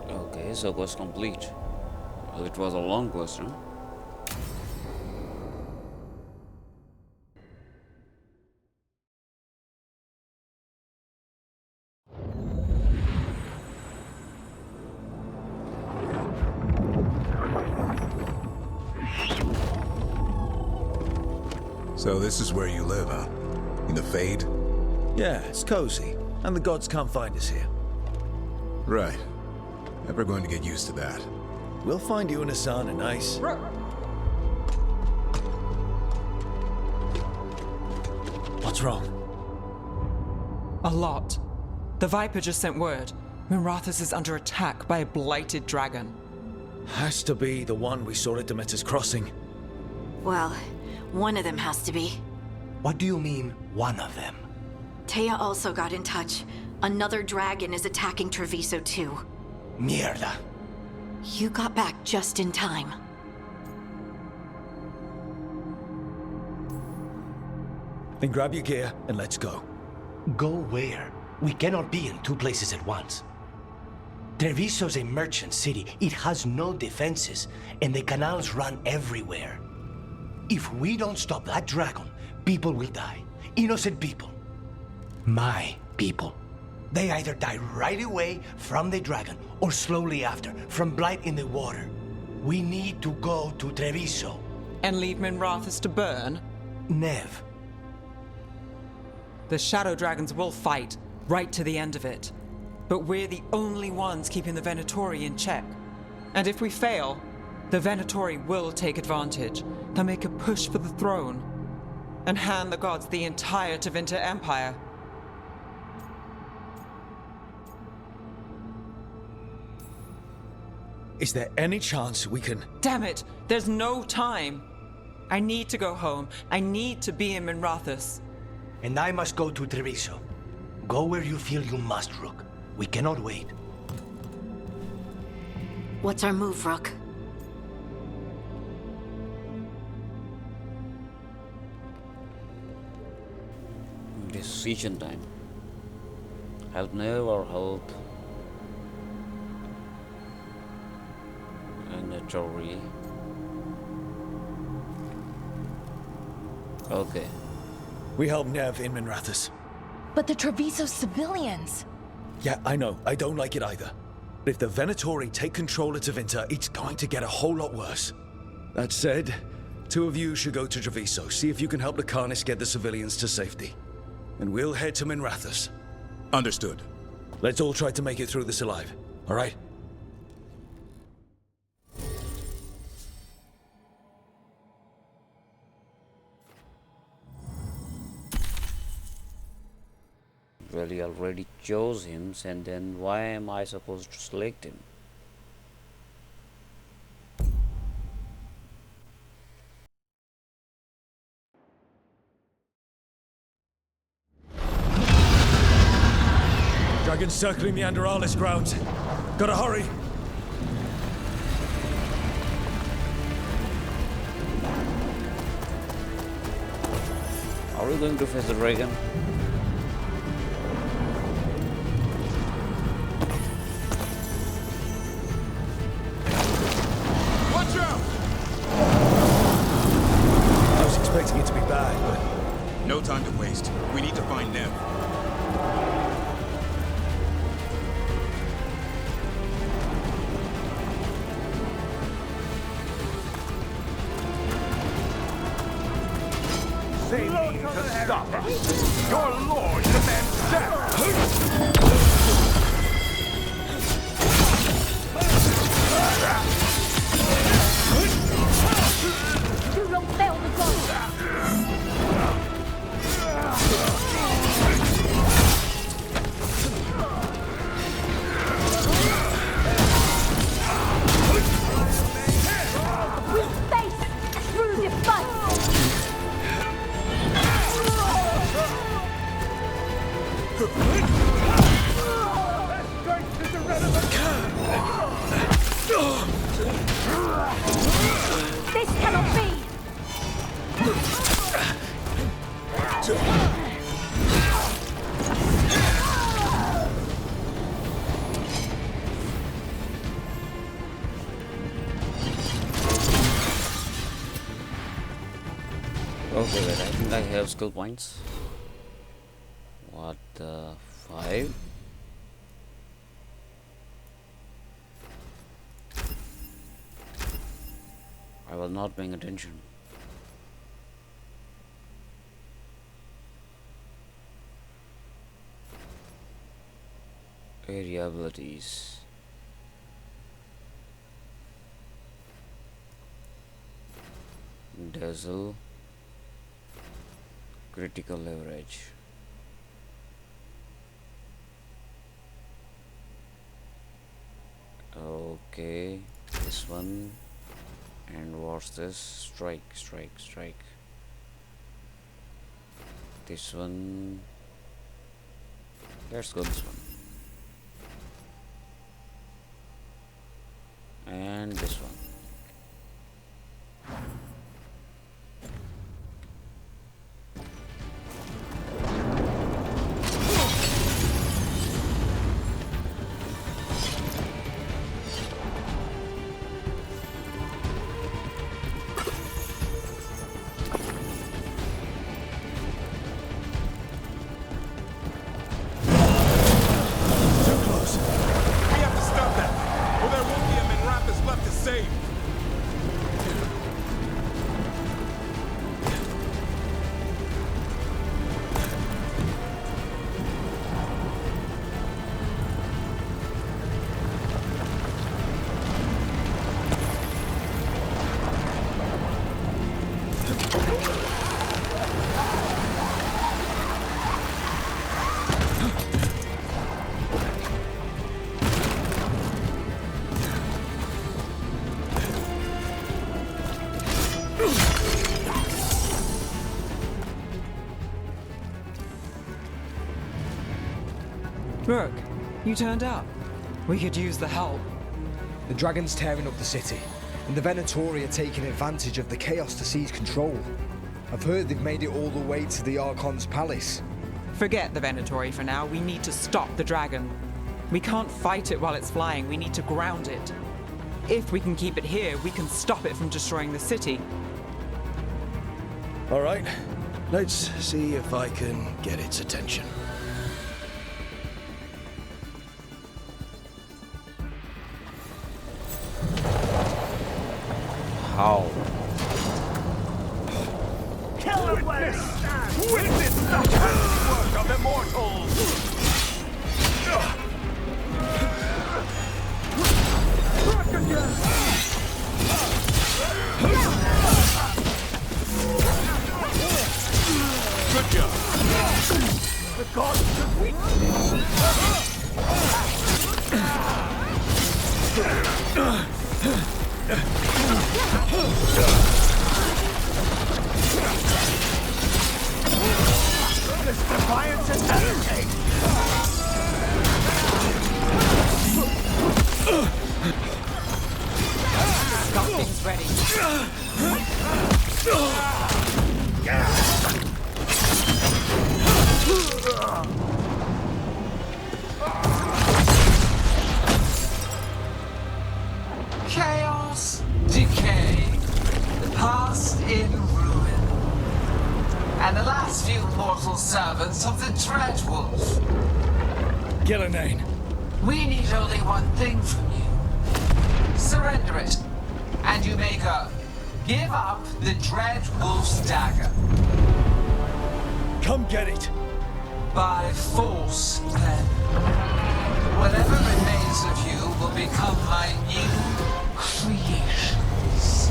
Okay, so quest complete. Well, it was a long quest, huh? So this is where you live, huh? In the Fade? Yeah, it's cozy. And the gods can't find us here. Right. Never going to get used to that. We'll find you and Hassan a nice... What's wrong? A lot. The Viper just sent word. Minrathous is under attack by a blighted dragon. Has to be the one we saw at Demeter's Crossing. Well, one of them has to be. What do you mean, one of them? Taya also got in touch. Another dragon is attacking Treviso too. Mierda. You got back just in time. Then grab your gear and let's go. Go where? We cannot be in two places at once. Treviso's a merchant city. It has no defenses, and the canals run everywhere. If we don't stop that dragon, people will die. Innocent people. My people. They either die right away from the dragon, or slowly after, from blight in the water. We need to go to Treviso. And leave Minrathous to burn? Neve. The Shadow Dragons will fight, right to the end of it. But we're the only ones keeping the Vinatori in check. And if we fail, the Vinatori will take advantage. They'll make a push for the throne, and hand the gods the entire Tevinter Empire. is there any chance we can... Damn it! There's no time! I need to go home. I need to be in Minrathous. And I must go to Treviso. Go where you feel you must, Rook. We cannot wait. What's our move, Rook? Decision time. Help Neve or help Vinatori. Okay. We help Neve in Minrathous. But the Treviso civilians! Yeah, I know. I don't like it either. But if the Vinatori take control of Tevinter, it's going to get a whole lot worse. That said, 2 of you should go to Treviso, see if you can help Lucanis get the civilians to safety. And we'll head to Minrathous. Understood. Let's all try to make it through this alive, all right? Well, you already chose him, and then why am I supposed to select him? Dragons circling the Anderfels grounds. Gotta hurry. Are we going to face the dragon? Watch out! I was expecting it to be bad, but... No time to waste. We need to find Neve. They mean to stop us. Your lord demands death. You will fail the gods! We face through the fight! This cannot be! Okay, wait, I think I have skill points. What the 5? I was not paying attention. Area abilities. Dazzle. Critical leverage. Okay, this one. And what's this? Strike. This one. Let's go this one. And this one. We have to stop that, or there won't be a Minrathous left to save. Rook, you turned up. We could use the help. The dragon's tearing up the city, and the Vinatori are taking advantage of the chaos to seize control. I've heard they've made it all the way to the Archon's palace. Forget the Vinatori for now. We need to stop the dragon. We can't fight it while it's flying. We need to ground it. If we can keep it here, we can stop it from destroying the city. All right, let's see if I can get its attention. How? Kill him, witness the handiwork of immortals! Good job. The gods should win. This defiance is hesitate. Got things ready. Chaos, decay, the past in ruin, and the last few mortal servants of the Dreadwolf. Ghilan'nain. We need only one thing from you. Surrender it, and you may go. Give up the Dreadwolf's dagger. Come get it. By force, then. Whatever remains of you will become my new creations.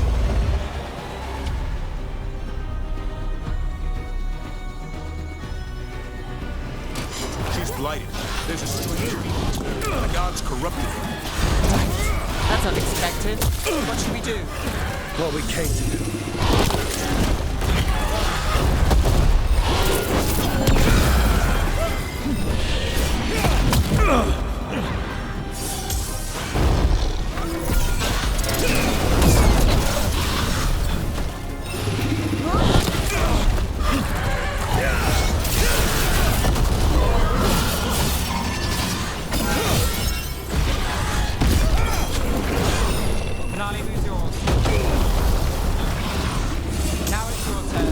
She's blighted. There's a stranger. The gods corrupted her. That's unexpected. What should we do? What we came to do. Finale, who's yours? Now it's your turn.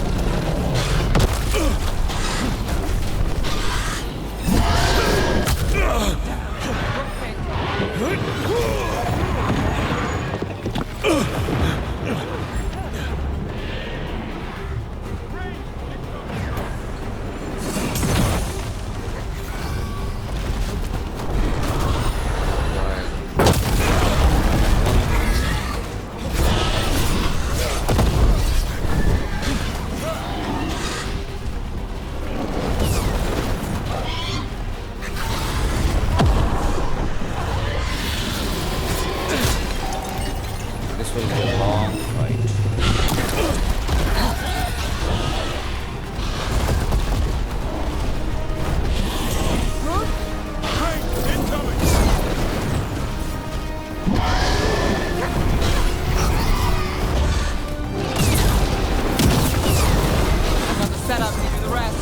This will be a long fight. I've got the setup to do the rest.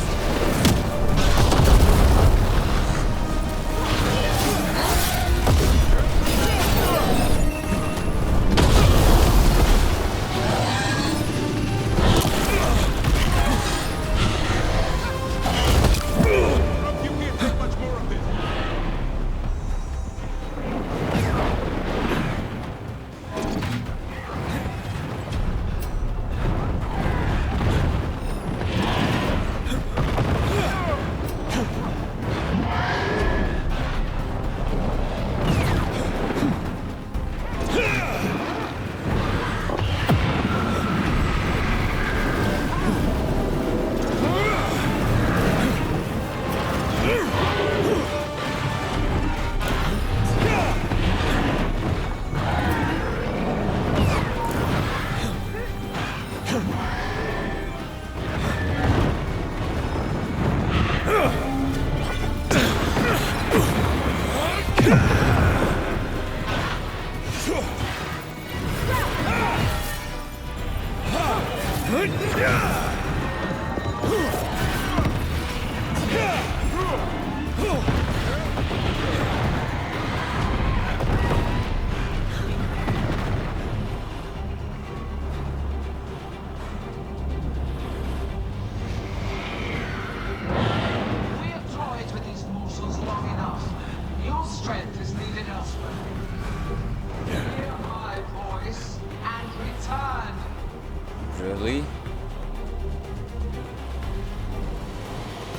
Really?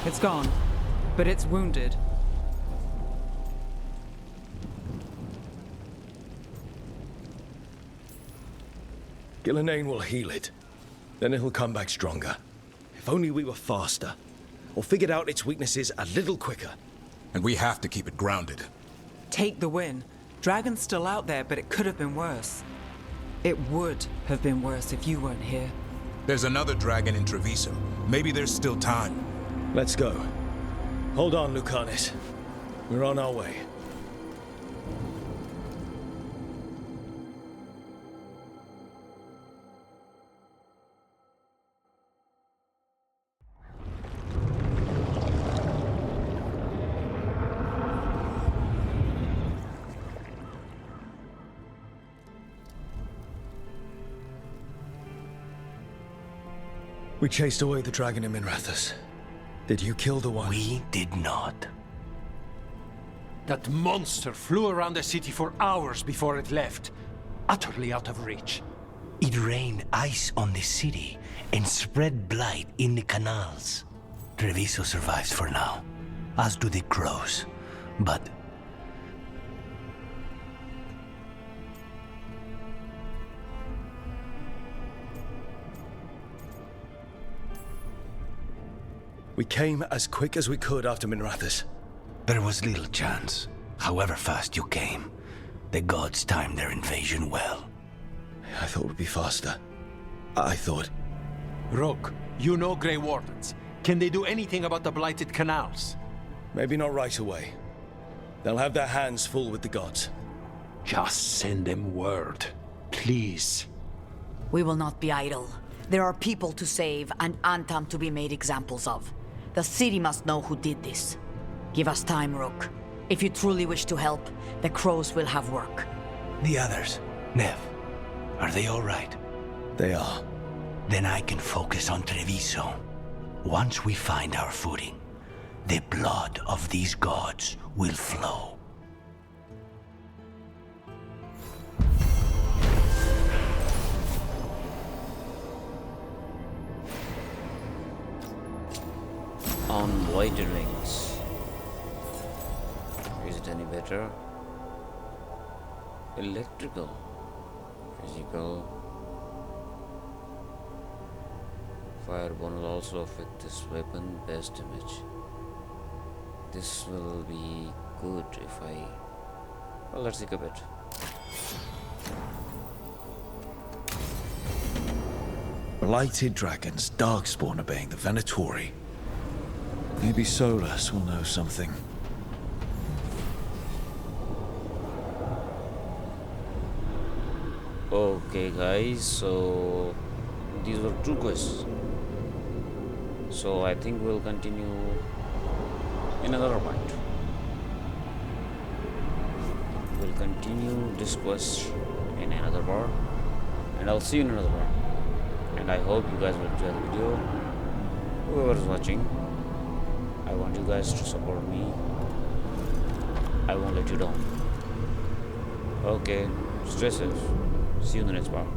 It's gone, but it's wounded. Ghilan'nain will heal it. Then it'll come back stronger. If only we were faster. Or figured out its weaknesses a little quicker. And we have to keep it grounded. Take the win. Dragon's still out there, but it could have been worse. It would have been worse if you weren't here. There's another dragon in Treviso. Maybe there's still time. Let's go. Hold on, Lucanis. We're on our way. We chased away the dragon in Minrathous. Did you kill the one? We did not. That monster flew around the city for hours before it left, utterly out of reach. It rained ice on the city and spread blight in the canals. Treviso survives for now, as do the crows. But we came as quick as we could after Minrathous. there was little chance. However fast you came, the gods timed their invasion well. I thought we'd be faster. I thought... Rook, you know Grey Wardens. Can they do anything about the blighted canals? Maybe not right away. They'll have their hands full with the gods. Just send them word, please. We will not be idle. There are people to save and Antam to be made examples of. The city must know who did this. Give us time, Rook. If you truly wish to help, the crows will have work. The others, Neve, are they all right? They are. Then I can focus on Treviso. Once we find our footing, the blood of these gods will flow. On blighted rings. Is it any better? Electrical. Physical. Fireborn will also affect this weapon base damage. This will be good if I... Well, let's equip it. Blighted dragons, darkspawn obeying the Vinatori. Maybe Solus will know something. Okay guys, so these were 2 quests. So I think we'll continue in another part. We'll continue this quest in another part, and I'll see you in another part. And I hope you guys will enjoy the video. Whoever is watching, I want you guys to support me. I won't let you down. Okay, stay safe. See you in the next part.